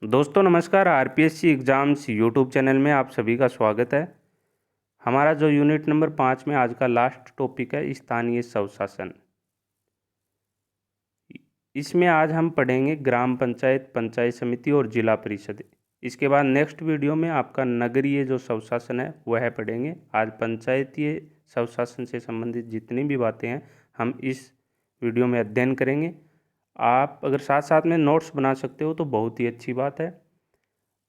दोस्तों नमस्कार। RPSC exams YouTube channel में आप सभी का स्वागत है। हमारा जो यूनिट नंबर 5 में आज का लास्ट टॉपिक है स्थानीय स्वशासन। इसमें आज हम पढ़ेंगे ग्राम पंचायत, पंचायत समिति और जिला परिषद। इसके बाद नेक्स्ट वीडियो में आपका नगरीय जो स्वशासन है वह पढ़ेंगे। आज पंचायतीय स्वशासन से संबंधित जितनी भी बातें हैं हम इस वीडियो में अध्ययन करेंगे। आप अगर साथ साथ में नोट्स बना सकते हो तो बहुत ही अच्छी बात है।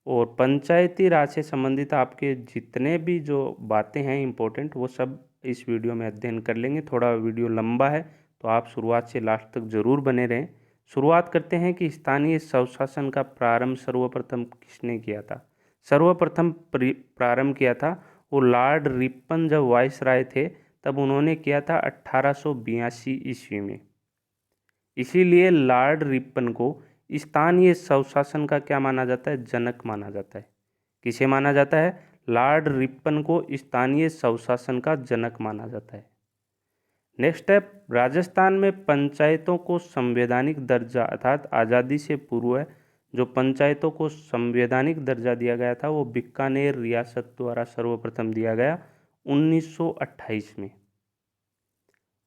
और पंचायती राज से संबंधित आपके जितने भी जो बातें हैं इम्पोर्टेंट, वो सब इस वीडियो में अध्ययन कर लेंगे। थोड़ा वीडियो लंबा है तो आप शुरुआत से लास्ट तक ज़रूर बने रहें। शुरुआत करते हैं कि स्थानीय स्वशासन का प्रारंभ सर्वप्रथम किसने किया था। सर्वप्रथम प्रारंभ किया था वो लॉर्ड रिपन जब वाइसराय थे तब उन्होंने किया था 1882 ईस्वी में। इसीलिए लॉर्ड रिपन को स्थानीय स्वशासन का क्या माना जाता है, जनक माना जाता है। किसे माना जाता है? लॉर्ड रिपन को स्थानीय स्वशासन का जनक माना जाता है। नेक्स्ट है, राजस्थान में पंचायतों को संवैधानिक दर्जा अर्थात आज़ादी से पूर्व जो पंचायतों को संवैधानिक दर्जा दिया गया था वो बीकानेर रियासत द्वारा सर्वप्रथम दिया गया 1928 में।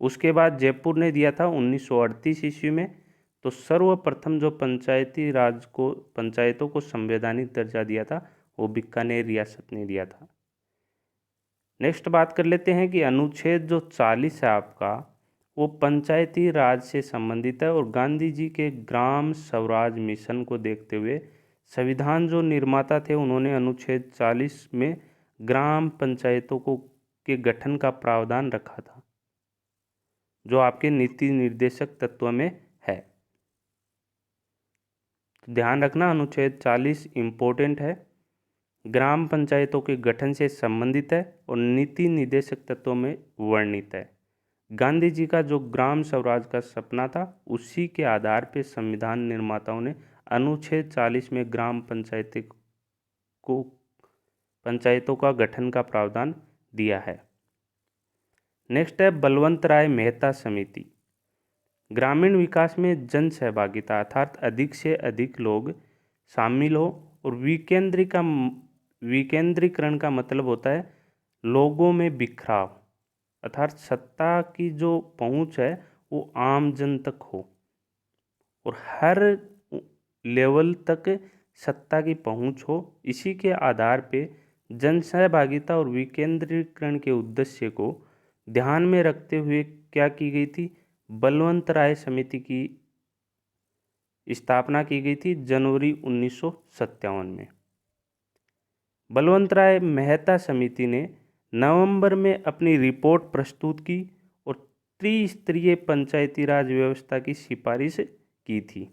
उसके बाद जयपुर ने दिया था 1938 ईस्वी में। तो सर्वप्रथम जो पंचायतों को संवैधानिक दर्जा दिया था वो बीकानेर रियासत ने दिया था। नेक्स्ट बात कर लेते हैं कि अनुच्छेद जो 40 है आपका, वो पंचायती राज से संबंधित है और गांधी जी के ग्राम स्वराज मिशन को देखते हुए संविधान जो निर्माता थे उन्होंने अनुच्छेद 40 में ग्राम पंचायतों को के गठन का प्रावधान रखा था, जो आपके नीति निर्देशक तत्व में है। तो ध्यान रखना, अनुच्छेद 40 इम्पोर्टेंट है, ग्राम पंचायतों के गठन से संबंधित है और नीति निर्देशक तत्वों में वर्णित है। गांधी जी का जो ग्राम स्वराज का सपना था उसी के आधार पर संविधान निर्माताओं ने अनुच्छेद 40 में ग्राम पंचायतों का गठन का प्रावधान दिया है। नेक्स्ट है बलवंत राय मेहता समिति। ग्रामीण विकास में जन सहभागिता अर्थात अधिक से अधिक लोग शामिल हो और विकेंद्रीकरण का मतलब होता है लोगों में बिखराव अर्थात सत्ता की जो पहुंच है वो आम जन तक हो और हर लेवल तक सत्ता की पहुंच हो। इसी के आधार पे जन सहभागिता और विकेंद्रीकरण के उद्देश्य को ध्यान में रखते हुए क्या की गई थी, बलवंत राय समिति की स्थापना की गई थी जनवरी 1957 में। बलवंत राय मेहता समिति ने नवंबर में अपनी रिपोर्ट प्रस्तुत की और त्रिस्तरीय पंचायती राज व्यवस्था की सिफारिश की थी।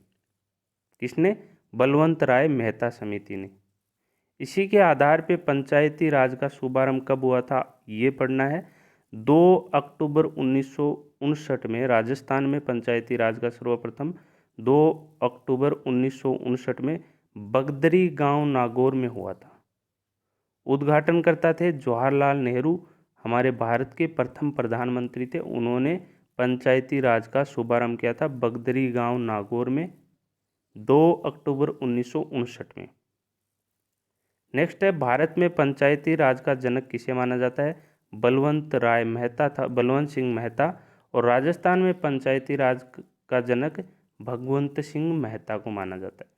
किसने? बलवंत राय मेहता समिति ने। इसी के आधार पर पंचायती राज का शुभारंभ कब हुआ था ये पढ़ना है। 2 अक्टूबर 1959 में राजस्थान में पंचायती राज का सर्वप्रथम 2 अक्टूबर 1959 में बगदरी गांव नागौर में हुआ था। उद्घाटनकर्ता थे जवाहरलाल नेहरू, हमारे भारत के प्रथम प्रधानमंत्री थे। उन्होंने पंचायती राज का शुभारंभ किया था बगदरी गांव नागौर में 2 अक्टूबर 1959 में। नेक्स्ट है, भारत में पंचायती राज का जनक किसे माना जाता है? बलवंत राय मेहता था, बलवंत सिंह मेहता। और राजस्थान में पंचायती राज का जनक भगवंत सिंह मेहता को माना जाता है।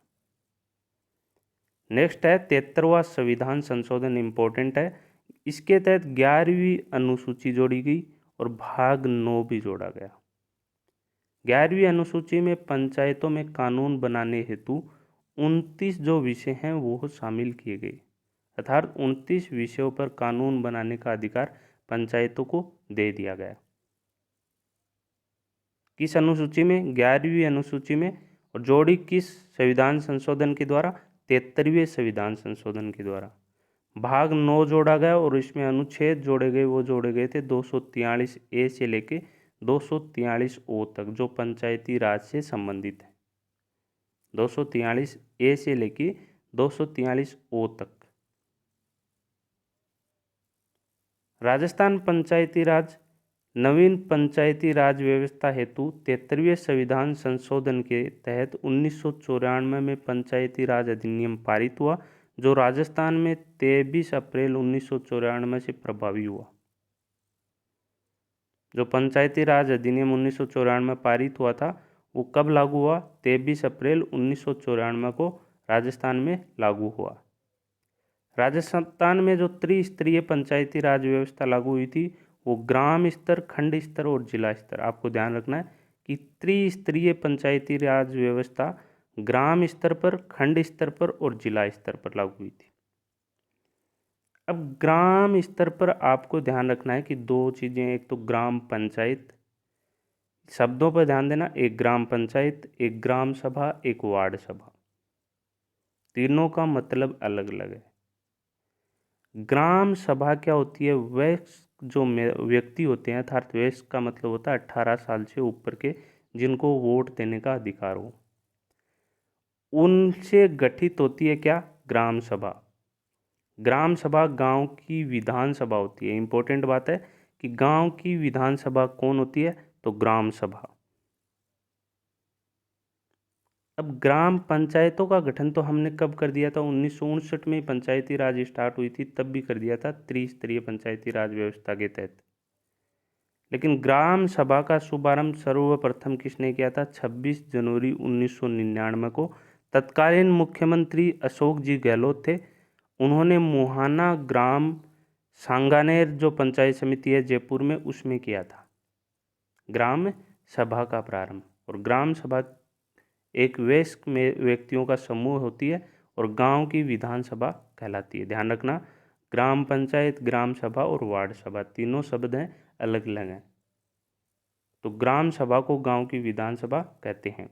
नेक्स्ट है 73वां संविधान संशोधन, इम्पोर्टेंट है। इसके तहत 11वीं अनुसूची जोड़ी गई और भाग 9 भी जोड़ा गया। 11वीं अनुसूची में पंचायतों में कानून बनाने हेतु 29 जो विषय हैं वो शामिल किए गए अर्थात 29 विषयों पर कानून बनाने का अधिकार पंचायतों को दे दिया गया। किस अनुसूची में? 11वीं अनुसूची में। और जोड़ी किस संविधान संशोधन के द्वारा? 73वें संविधान संशोधन के द्वारा। भाग 9 जोड़ा गया और इसमें अनुच्छेद जोड़े गए, वो जोड़े गए थे 243 ए से लेके 243 ओ तक, जो पंचायती राज से संबंधित है। 243 ए से लेके 243 ओ तक। राजस्थान पंचायती राज नवीन पंचायती राज व्यवस्था हेतु 73वें संविधान संशोधन के तहत 1994 में पंचायती राज अधिनियम पारित हुआ, जो राजस्थान में 23 अप्रैल 1994 से प्रभावी हुआ। जो पंचायती राज अधिनियम 1994 में पारित हुआ था, वो कब लागू हुआ? 23 अप्रैल 1994 को राजस्थान में लागू हुआ। राजस्थान में जो त्रिस्तरीय पंचायती राज व्यवस्था लागू हुई थी, वो ग्राम स्तर, खंड स्तर और जिला स्तर। आपको ध्यान रखना है कि त्रिस्तरीय पंचायती राज व्यवस्था ग्राम स्तर पर, खंड स्तर पर और जिला स्तर पर लागू हुई थी। अब ग्राम स्तर पर आपको ध्यान रखना है कि दो चीज़ें, एक तो ग्राम पंचायत, शब्दों पर ध्यान देना, एक ग्राम पंचायत, एक ग्राम सभा, एक वार्ड सभा, तीनों का मतलब अलग अलग है। ग्राम सभा क्या होती है? वयस्क जो व्यक्ति होते हैं, अर्थात वयस्क का मतलब होता है 18 साल से ऊपर के, जिनको वोट देने का अधिकार हो, उनसे गठित होती है क्या? ग्राम सभा। ग्राम सभा गांव की विधानसभा होती है। इंपॉर्टेंट बात है कि गांव की विधानसभा कौन होती है? तो ग्राम सभा। अब ग्राम पंचायतों का गठन तो हमने कब कर दिया था? 1959 में पंचायती राज स्टार्ट हुई थी, तब भी कर दिया था, त्रिस्तरीय पंचायती राज व्यवस्था के तहत। लेकिन ग्राम सभा का शुभारंभ सर्वप्रथम किसने किया था? 26 जनवरी 1999 को तत्कालीन मुख्यमंत्री अशोक जी गहलोत थे। उन्होंने मुहाना ग्राम सांगानेर जो पंचायत समिति है जयपुर में, उसमें किया था ग्राम सभा का प्रारंभ। और ग्राम सभा एक वयस्क में व्यक्तियों का समूह होती है और गांव की विधानसभा कहलाती है। ध्यान रखना, ग्राम पंचायत, ग्राम सभा और वार्ड सभा तीनों शब्द हैं, अलग अलग हैं। तो ग्राम सभा को गांव की विधानसभा कहते हैं।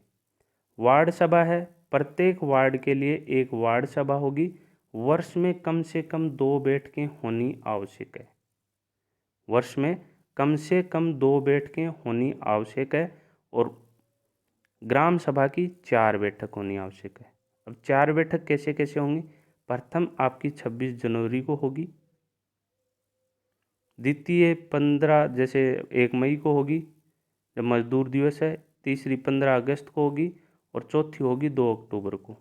वार्ड सभा है, प्रत्येक वार्ड के लिए एक वार्ड सभा होगी। वर्ष में कम से कम 2 बैठकें होनी आवश्यक है। वर्ष में कम से कम 2 बैठकें होनी आवश्यक है और ग्राम सभा की 4 बैठक होनी आवश्यक है। अब 4 बैठक कैसे कैसे होंगी? प्रथम आपकी 26 जनवरी को होगी, द्वितीय 15 जैसे 1 मई को होगी जब मजदूर दिवस है, तीसरी 15 अगस्त को होगी और चौथी होगी 2 अक्टूबर को।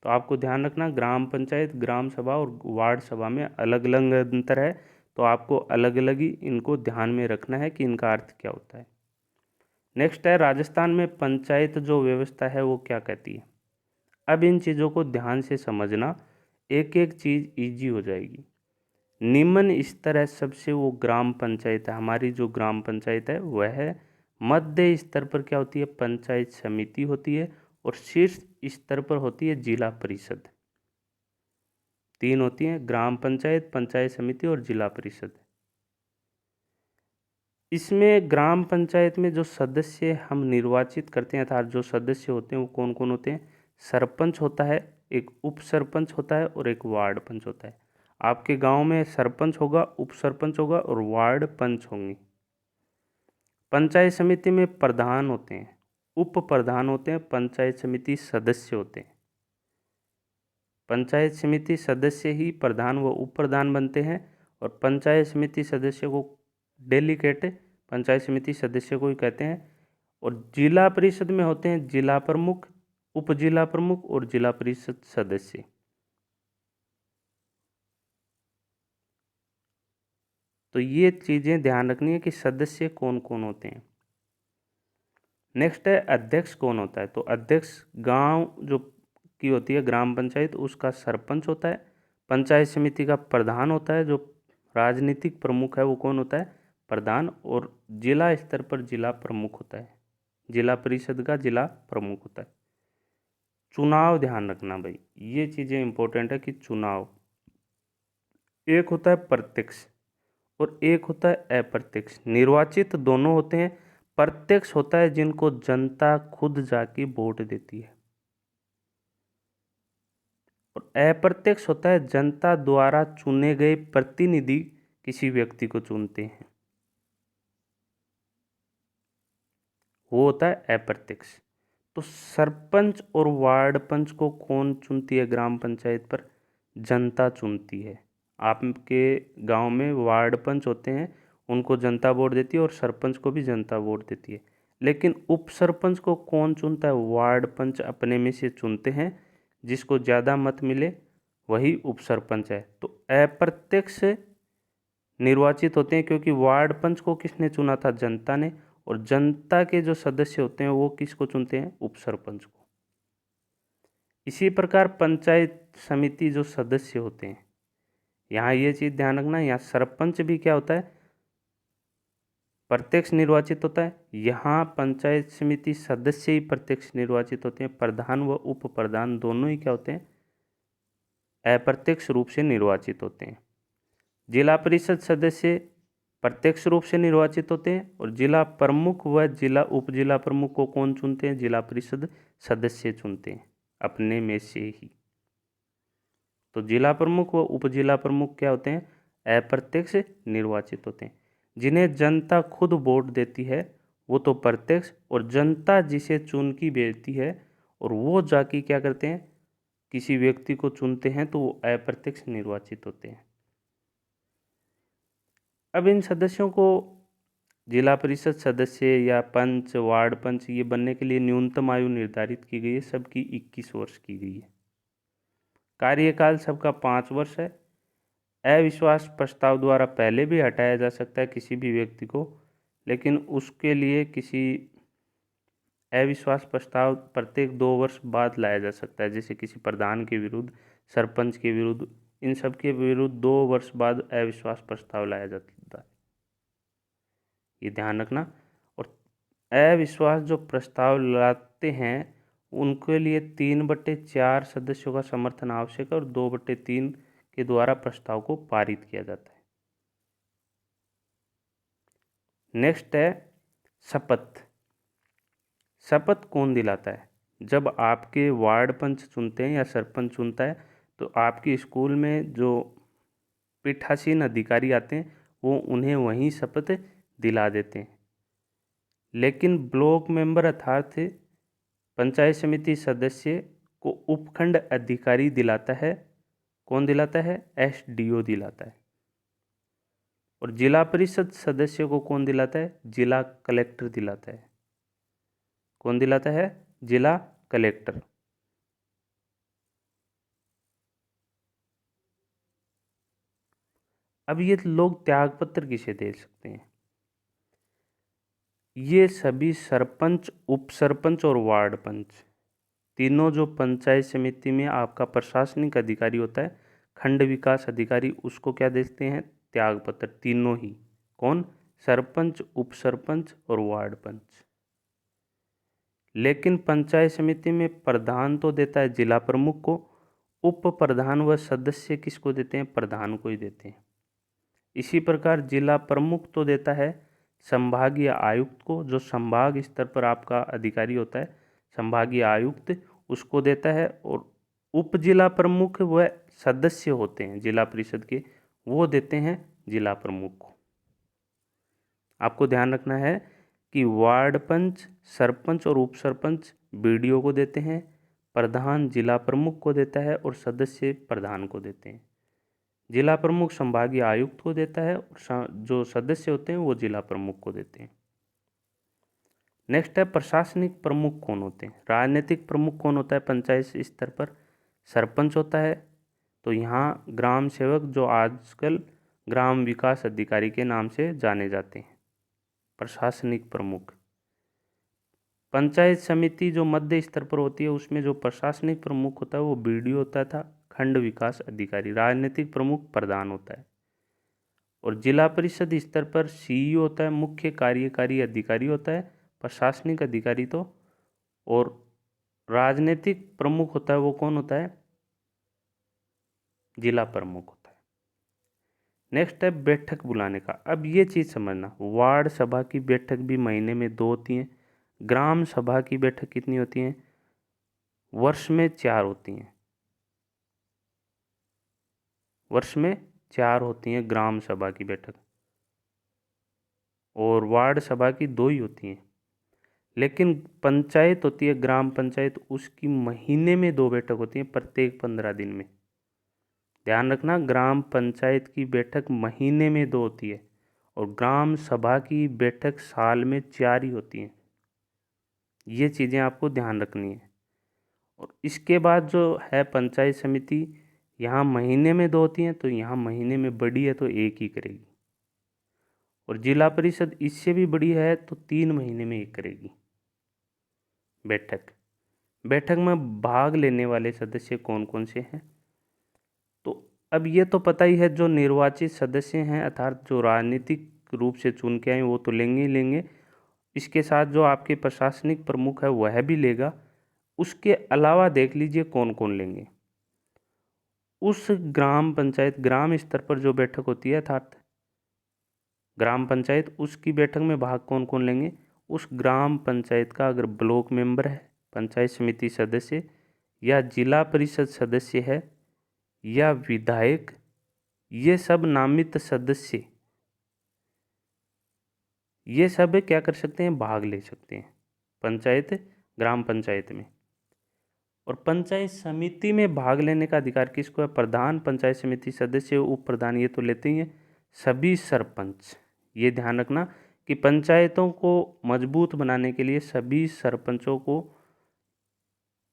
तो आपको ध्यान रखना, ग्राम पंचायत, ग्राम सभा और वार्ड सभा में अलग अलग अंतर है, तो आपको अलग अलग ही इनको ध्यान में रखना है कि इनका अर्थ क्या होता है। नेक्स्ट है, राजस्थान में पंचायत जो व्यवस्था है वो क्या कहती है। अब इन चीज़ों को ध्यान से समझना, एक एक चीज़ इजी हो जाएगी। निम्न स्तर है सबसे, वो ग्राम पंचायत है। हमारी जो ग्राम पंचायत है वह है। मध्य स्तर पर क्या होती है? पंचायत समिति होती है और शीर्ष स्तर पर होती है जिला परिषद। 3 होती हैं, ग्राम पंचायत, पंचायत समिति और जिला परिषद। इसमें ग्राम पंचायत में जो सदस्य हम निर्वाचित करते हैं, अर्थात जो सदस्य होते हैं वो कौन कौन होते हैं? सरपंच होता है, एक उप सरपंच होता है और एक वार्ड पंच होता है। आपके गांव में सरपंच होगा, उप सरपंच होगा और वार्ड पंच होंगे। पंचायत समिति में प्रधान होते हैं, उप प्रधान होते हैं, पंचायत समिति सदस्य होते हैं। पंचायत समिति सदस्य ही प्रधान व उप प्रधान बनते हैं और पंचायत समिति सदस्य को डेलीगेट पंचायत समिति सदस्य को ही कहते हैं। और जिला परिषद में होते हैं जिला प्रमुख, उप जिला प्रमुख और जिला परिषद सदस्य। तो ये चीज़ें ध्यान रखनी है कि सदस्य कौन कौन होते हैं। नेक्स्ट है, अध्यक्ष कौन होता है? तो अध्यक्ष गांव जो की होती है ग्राम पंचायत, उसका सरपंच होता है। पंचायत समिति का प्रधान होता है, जो राजनीतिक प्रमुख है वो कौन होता है? प्रधान। और जिला स्तर पर जिला प्रमुख होता है, जिला परिषद का जिला प्रमुख होता है। चुनाव ध्यान रखना भाई, ये चीज़ें इंपॉर्टेंट है कि चुनाव एक होता है प्रत्यक्ष और एक होता है अप्रत्यक्ष। निर्वाचित दोनों होते हैं। प्रत्यक्ष होता है जिनको जनता खुद जाके वोट देती है और अप्रत्यक्ष होता है जनता द्वारा चुने गए प्रतिनिधि किसी व्यक्ति को चुनते हैं, वो होता है अप्रत्यक्ष। तो सरपंच और वार्ड पंच को कौन चुनती है ग्राम पंचायत पर? जनता चुनती है। आपके गांव में वार्ड पंच होते हैं, उनको जनता वोट देती है और सरपंच को भी जनता वोट देती है। लेकिन उप सरपंच को कौन चुनता है? वार्ड पंच अपने में से चुनते हैं, जिसको ज़्यादा मत मिले वही उप सरपंच है। तो अप्रत्यक्ष निर्वाचित होते हैं, क्योंकि वार्ड पंच को किसने चुना था? जनता ने। और जनता के जो सदस्य होते हैं वो किसको चुनते हैं? उप सरपंच को। इसी प्रकार पंचायत समिति जो सदस्य होते हैं, यहाँ ये चीज़ ध्यान रखना, यहाँ सरपंच भी क्या होता है? प्रत्यक्ष निर्वाचित होता है। यहाँ पंचायत समिति सदस्य ही प्रत्यक्ष निर्वाचित होते हैं। प्रधान व उप प्रधान दोनों ही क्या होते हैं? अप्रत्यक्ष रूप से निर्वाचित होते हैं। जिला परिषद सदस्य प्रत्यक्ष रूप से निर्वाचित होते हैं, और जिला प्रमुख व जिला उप जिला प्रमुख को कौन चुनते हैं? जिला परिषद सदस्य चुनते हैं अपने में से ही। तो जिला प्रमुख व उप जिला प्रमुख क्या होते हैं? अप्रत्यक्ष निर्वाचित होते हैं। जिन्हें जनता खुद वोट देती है वो तो प्रत्यक्ष, और जनता जिसे चुन की भेजती है और वो जाके क्या करते हैं? किसी व्यक्ति को चुनते हैं, तो वो अप्रत्यक्ष निर्वाचित होते हैं। अब इन सदस्यों को जिला परिषद सदस्य या पंच, वार्ड पंच, ये बनने के लिए न्यूनतम आयु निर्धारित की गई है, सबकी 21 वर्ष की गई है। कार्यकाल सबका 5 वर्ष है। अविश्वास प्रस्ताव द्वारा पहले भी हटाया जा सकता है किसी भी व्यक्ति को, लेकिन उसके लिए किसी अविश्वास प्रस्ताव प्रत्येक 2 वर्ष बाद लाया जा सकता है। जैसे किसी प्रधान के विरुद्ध, सरपंच के विरुद्ध, इन सब के विरुद्ध 2 वर्ष बाद अविश्वास प्रस्ताव लाया जाता है, ये ध्यान रखना। और अविश्वास जो प्रस्ताव लाते हैं उनके लिए 3/4 सदस्यों का समर्थन आवश्यक है, और 2/3 के द्वारा प्रस्ताव को पारित किया जाता है। नेक्स्ट है शपथ। शपथ कौन दिलाता है? जब आपके वार्ड पंच चुनते हैं या सरपंच चुनता है, तो आपके स्कूल में जो पीठासीन अधिकारी आते हैं वो उन्हें वहीं शपथ दिला देते हैं। लेकिन ब्लॉक मेंबर अर्थात पंचायत समिति सदस्य को उपखंड अधिकारी दिलाता है। कौन दिलाता है? एसडीओ दिलाता है। और जिला परिषद सदस्य को कौन दिलाता है? जिला कलेक्टर दिलाता है। कौन दिलाता है? जिला कलेक्टर। अब ये लोग त्यागपत्र किसे दे सकते हैं? ये सभी सरपंच, उप सरपंच और वार्ड पंच, तीनों जो पंचायत समिति में आपका प्रशासनिक अधिकारी होता है, खंड विकास अधिकारी, उसको क्या देते हैं? त्यागपत्र। तीनों ही। कौन? सरपंच, उप सरपंच और वार्ड पंच। लेकिन पंचायत समिति में प्रधान तो देता है जिला प्रमुख को, उप प्रधान व सदस्य किसको देते हैं? प्रधान को ही देते हैं। इसी प्रकार जिला प्रमुख तो देता है संभागीय आयुक्त को, जो संभाग स्तर पर आपका अधिकारी होता है, संभागीय आयुक्त, उसको देता है। और उप जिला प्रमुख व सदस्य होते हैं जिला परिषद के, वो देते हैं जिला प्रमुख को। आपको ध्यान रखना है कि वार्ड पंच, सरपंच और उप सरपंच बीडीओ को देते हैं, प्रधान जिला प्रमुख को देता है और सदस्य प्रधान को देते हैं। जिला प्रमुख संभागीय आयुक्त को देता है और जो सदस्य होते हैं वो जिला प्रमुख को देते हैं। नेक्स्ट है प्रशासनिक प्रमुख कौन होते हैं? राजनीतिक प्रमुख कौन होता है पंचायत स्तर पर? सरपंच होता है। तो यहाँ ग्राम सेवक, जो आजकल ग्राम विकास अधिकारी के नाम से जाने जाते हैं, प्रशासनिक प्रमुख। पंचायत समिति जो मध्य स्तर पर होती है उसमें जो प्रशासनिक प्रमुख होता है वो बीडीओ होता था, खंड विकास अधिकारी। राजनीतिक प्रमुख प्रधान होता है। और जिला परिषद स्तर पर सीईओ होता है, मुख्य कार्यकारी अधिकारी होता है, प्रशासनिक अधिकारी तो। और राजनीतिक प्रमुख होता है वो कौन होता है? जिला प्रमुख होता है। नेक्स्ट है बैठक बुलाने का। अब ये चीज़ समझना, वार्ड सभा की बैठक भी महीने में 2 होती हैं। ग्राम सभा की बैठक कितनी होती हैं? वर्ष में 4 होती हैं। वर्ष में 4 होती हैं ग्राम सभा की बैठक, और वार्ड सभा की 2 ही होती हैं। लेकिन पंचायत होती है ग्राम पंचायत, उसकी महीने में 2 बैठक होती हैं, प्रत्येक 15 दिन में। ध्यान रखना, ग्राम पंचायत की बैठक महीने में 2 होती है, और ग्राम सभा की बैठक साल में 4 ही होती हैं। ये चीज़ें आपको ध्यान रखनी है। और इसके बाद जो है पंचायत समिति, यहाँ महीने में 2 होती हैं, तो यहाँ महीने में बड़ी है तो 1 ही करेगी। और जिला परिषद इससे भी बड़ी है तो 3 महीने में 1 करेगी बैठक। बैठक में भाग लेने वाले सदस्य कौन कौन से हैं? तो अब ये तो पता ही है, जो निर्वाचित सदस्य हैं अर्थात जो राजनीतिक रूप से चुन के आए वो तो लेंगे ही लेंगे। इसके साथ जो आपके प्रशासनिक प्रमुख है वह भी लेगा। उसके अलावा देख लीजिए कौन कौन लेंगे। उस ग्राम पंचायत ग्राम स्तर पर जो बैठक होती है अर्थात ग्राम पंचायत, उसकी बैठक में भाग कौन कौन लेंगे? उस ग्राम पंचायत का अगर ब्लॉक मेंबर है, पंचायत समिति सदस्य या जिला परिषद सदस्य है या विधायक, ये सब नामित सदस्य, ये सब क्या कर सकते हैं? भाग ले सकते हैं पंचायत ग्राम पंचायत में। और पंचायत समिति में भाग लेने का अधिकार किसको है? प्रधान, पंचायत समिति सदस्य, उप प्रधान, ये तो लेते ही हैं। सभी सरपंच, ये ध्यान रखना कि पंचायतों को मजबूत बनाने के लिए सभी सरपंचों को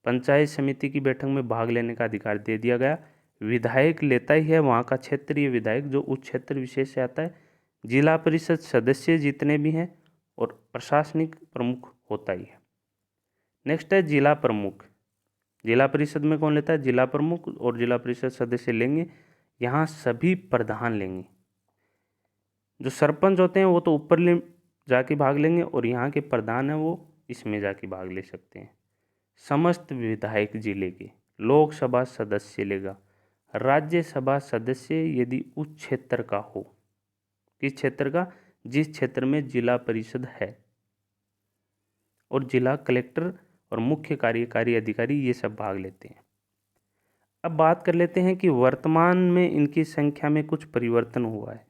पंचायत समिति की बैठक में भाग लेने का अधिकार दे दिया गया। विधायक लेता ही है, वहाँ का क्षेत्रीय विधायक जो उस क्षेत्र विशेष से आता है। जिला परिषद सदस्य जितने भी हैं और प्रशासनिक प्रमुख होता ही है। नेक्स्ट है जिला प्रमुख। जिला परिषद में कौन लेता है? जिला प्रमुख और जिला परिषद सदस्य लेंगे। यहाँ सभी प्रधान लेंगे। जो सरपंच होते हैं वो तो ऊपर जाके भाग लेंगे और यहाँ के प्रधान हैं वो इसमें जाके भाग ले सकते हैं। समस्त विधायक जिले के, लोकसभा सदस्य लेगा। राज्यसभा सदस्य यदि उस क्षेत्र का हो, किस क्षेत्र का? जिस क्षेत्र में जिला परिषद है। और जिला कलेक्टर और मुख्य कार्यकारी अधिकारी ये सब भाग लेते हैं। अब बात कर लेते हैं कि वर्तमान में इनकी संख्या में कुछ परिवर्तन हुआ है।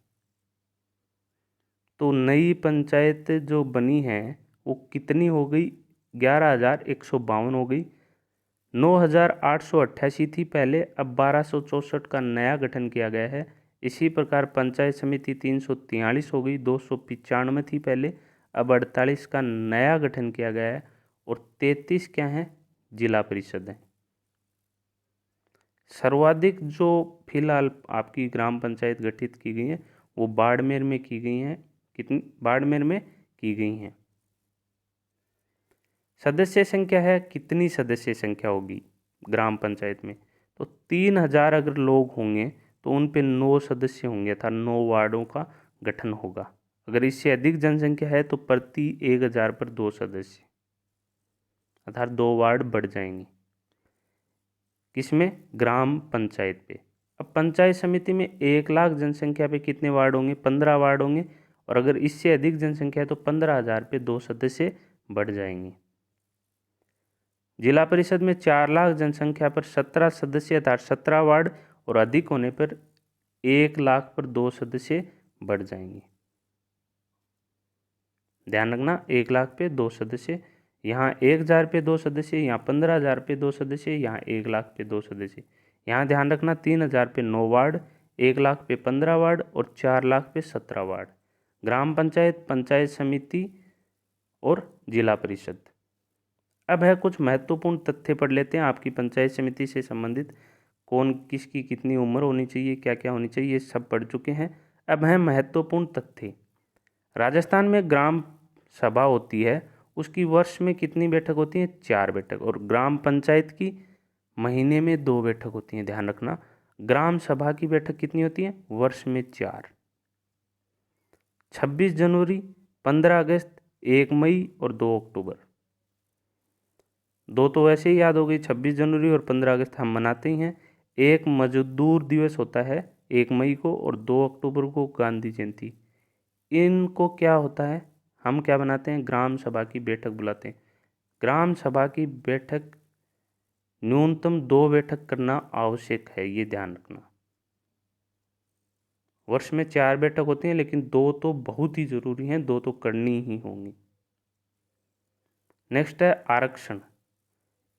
तो नई पंचायत जो बनी है वो कितनी हो गई? 11,152 हो गई। 9,888 थी पहले, अब 1,264 का नया गठन किया गया है। इसी प्रकार पंचायत समिति 343 हो गई। 295 थी पहले, अब 48 का नया गठन किया गया है। और 33 क्या है? जिला परिषद है। सर्वाधिक जो फिलहाल आपकी ग्राम पंचायत गठित की गई है वो बाड़मेर में की गई हैं। कितनी? बाड़मेर में की गई हैं। सदस्य संख्या है, कितनी सदस्य संख्या होगी ग्राम पंचायत में? तो 3,000 अगर लोग होंगे तो उन पे 9 सदस्य होंगे अर्थात 9 वार्डों का गठन होगा। अगर इससे अधिक जनसंख्या है तो प्रति 1,000 पर 2 सदस्य अर्थात 2 वार्ड बढ़ जाएंगे। किसमें? ग्राम पंचायत पे। अब पंचायत समिति में 1 लाख जनसंख्या पे कितने वार्ड होंगे? 15 वार्ड होंगे। और अगर इससे अधिक जनसंख्या है तो 15,000 पे 2 सदस्य बढ़ जाएंगे। जिला परिषद में 4 लाख जनसंख्या पर 17 सदस्य अर्थात 17 वार्ड और अधिक होने पर 1 लाख पर 2 सदस्य बढ़ जाएंगे। ध्यान रखना, 1 लाख पे 2 सदस्य, यहाँ 1,000 पे 2 सदस्य, यहाँ 15,000 पे 2 सदस्य, यहाँ 1 लाख पे 2 सदस्य। यहाँ ध्यान रखना 3,000 पे 9 वार्ड, 1 लाख पे 15 वार्ड और 4 लाख पे 17 वार्ड। ग्राम पंचायत, पंचायत समिति और जिला परिषद। अब है कुछ महत्वपूर्ण तथ्य पढ़ लेते हैं आपकी पंचायत समिति से संबंधित। कौन किसकी कितनी उम्र होनी चाहिए, क्या क्या होनी चाहिए, ये सब पढ़ चुके हैं। अब है महत्वपूर्ण तथ्य। राजस्थान में ग्राम सभा होती है, उसकी वर्ष में कितनी बैठक होती है? 4 बैठक। और ग्राम पंचायत की महीने में 2 बैठक होती हैं। ध्यान रखना, ग्राम सभा की बैठक कितनी होती है? वर्ष में 4। 26 जनवरी, 15 अगस्त, 1 मई और 2 अक्टूबर। 2 तो वैसे ही याद हो गई, 26 जनवरी और 15 अगस्त हम मनाते ही हैं। एक मजदूर दिवस होता है 1 मई को और 2 अक्टूबर को गांधी जयंती। इनको क्या होता है? हम क्या बनाते हैं? ग्राम सभा की बैठक बुलाते हैं। ग्राम सभा की बैठक न्यूनतम 2 बैठक करना आवश्यक है, ये ध्यान रखना। वर्ष में 4 बैठक होती हैं लेकिन 2 तो बहुत ही जरूरी हैं, 2 तो करनी ही होंगी। नेक्स्ट है आरक्षण।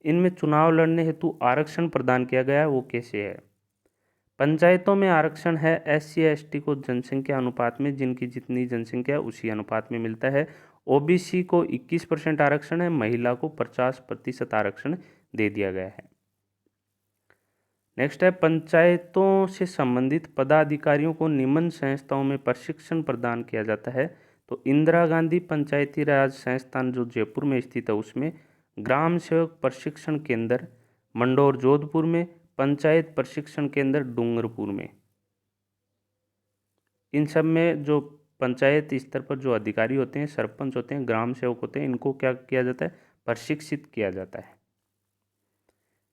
इनमें चुनाव लड़ने हेतु आरक्षण प्रदान किया गया है, वो कैसे है? पंचायतों में आरक्षण है SC ST को जनसंख्या अनुपात में, जिनकी जितनी जनसंख्या है उसी अनुपात में मिलता है। OBC को 21% आरक्षण है, महिला को 50% आरक्षण दे दिया गया है। नेक्स्ट है, पंचायतों से संबंधित पदाधिकारियों को निम्न संस्थाओं में प्रशिक्षण प्रदान किया जाता है। तो इंदिरा गांधी पंचायती राज संस्थान जो जयपुर में स्थित है उसमें, ग्राम सेवक प्रशिक्षण केंद्र मंडौर जोधपुर में, पंचायत प्रशिक्षण केंद्र डूंगरपुर में। इन सब में जो पंचायत स्तर पर जो अधिकारी होते हैं, सरपंच होते हैं, ग्राम सेवक होते हैं, इनको क्या किया जाता है, प्रशिक्षित किया जाता है।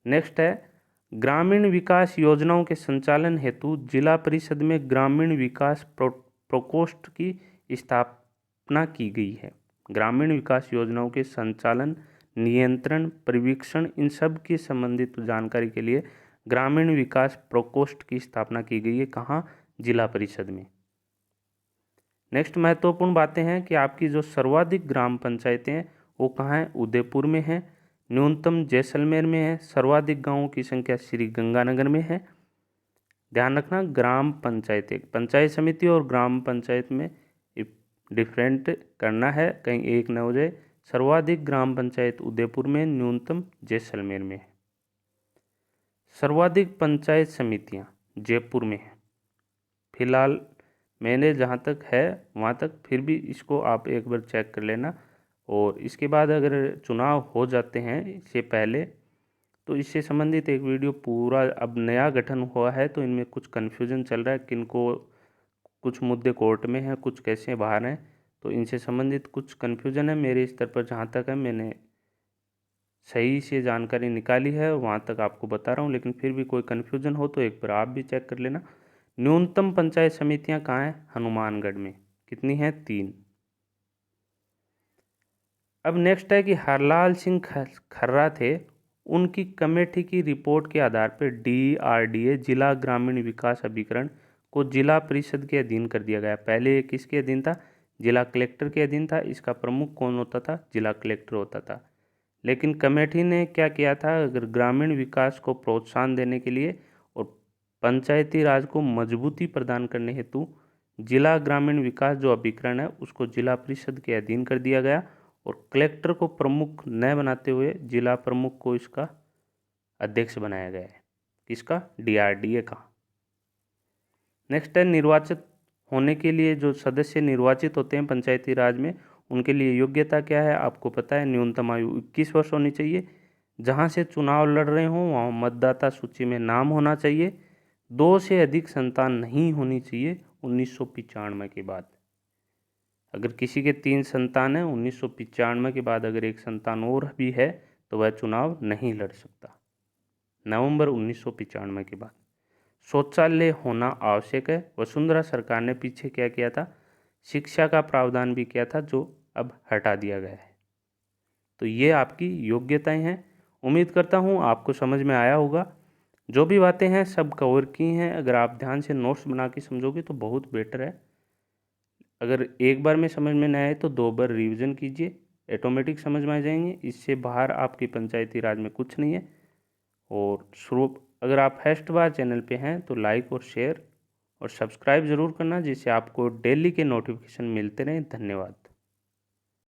नेक्स्ट है, ग्रामीण विकास योजनाओं के संचालन हेतु जिला परिषद में ग्रामीण विकास प्रकोष्ठ की स्थापना की गई है। ग्रामीण विकास योजनाओं के संचालन, नियंत्रण, परीक्षण, इन सब के संबंधित जानकारी के लिए ग्रामीण विकास प्रकोष्ठ की स्थापना की गई है। कहाँ? जिला परिषद में। नेक्स्ट महत्वपूर्ण बातें हैं कि आपकी जो सर्वाधिक ग्राम पंचायतें हैं वो कहाँ हैं? उदयपुर में है, न्यूनतम जैसलमेर में है, सर्वाधिक गांवों की संख्या श्री गंगानगर में है। ध्यान रखना, ग्राम पंचायतें, पंचायत समिति और ग्राम पंचायत में डिफरेंट करना है, कहीं एक न हो जाए। सर्वाधिक ग्राम पंचायत उदयपुर में, न्यूनतम जैसलमेर में है। सर्वाधिक पंचायत समितियां जयपुर में है। फिलहाल मैंने जहाँ तक है वहाँ तक, फिर भी इसको आप एक बार चेक कर लेना। और इसके बाद अगर चुनाव हो जाते हैं इससे पहले, तो इससे संबंधित एक वीडियो पूरा, अब नया गठन हुआ है तो इनमें कुछ कन्फ्यूजन चल रहा है, किनको कुछ मुद्दे कोर्ट में हैं, कुछ कैसे बाहर हैं, तो इनसे संबंधित कुछ कन्फ्यूजन है। मेरे स्तर पर जहाँ तक है मैंने सही से जानकारी निकाली है, वहाँ तक आपको बता रहा हूँ, लेकिन फिर भी कोई कन्फ्यूजन हो तो एक बार आप भी चेक कर लेना। न्यूनतम पंचायत समितियाँ कहाँ हैं? हनुमानगढ़ में। कितनी हैं? 3। अब नेक्स्ट है कि हरलाल सिंह खर्रा थे, उनकी कमेटी की रिपोर्ट के आधार पर DRDA जिला ग्रामीण विकास अभिकरण को जिला परिषद के अधीन कर दिया गया। पहले ये किसके अधीन था? जिला कलेक्टर के अधीन था। इसका प्रमुख कौन होता था? जिला कलेक्टर होता था। लेकिन कमेटी ने क्या किया था, अगर ग्रामीण विकास को प्रोत्साहन देने के लिए और पंचायती राज को मजबूती प्रदान करने हेतु जिला ग्रामीण विकास जो अभिकरण है उसको जिला परिषद के अधीन कर दिया गया और कलेक्टर को प्रमुख न बनाते हुए जिला प्रमुख को इसका अध्यक्ष बनाया गया है। किसका? DRDA का। नेक्स्ट है, निर्वाचित होने के लिए जो सदस्य निर्वाचित होते हैं पंचायती राज में, उनके लिए योग्यता क्या है? आपको पता है, न्यूनतम आयु 21 वर्ष होनी चाहिए। जहाँ से चुनाव लड़ रहे हों वहाँ मतदाता सूची में नाम होना चाहिए। 2 से अधिक संतान नहीं होनी चाहिए 1995 के बाद। अगर किसी के 3 संतान हैं 1995 के बाद, अगर एक संतान और भी है तो वह चुनाव नहीं लड़ सकता नवंबर 1995 के बाद। शौचालय होना आवश्यक है। वसुंधरा सरकार ने पीछे क्या किया था? शिक्षा का प्रावधान भी किया था, जो अब हटा दिया गया है। तो ये आपकी योग्यताएं हैं। उम्मीद करता हूँ आपको समझ में आया होगा। जो भी बातें हैं सब कवर की हैं। अगर आप ध्यान से नोट्स बना के समझोगे तो बहुत बेटर है। अगर एक बार में समझ में न आए तो 2 बार रिवीजन कीजिए, ऑटोमेटिक समझ में आ जाएंगे। इससे बाहर आपकी पंचायती राज में कुछ नहीं है। और अगर आप फर्स्ट बार चैनल पे हैं तो लाइक और शेयर और सब्सक्राइब ज़रूर करना, जिससे आपको डेली के नोटिफिकेशन मिलते रहें। धन्यवाद।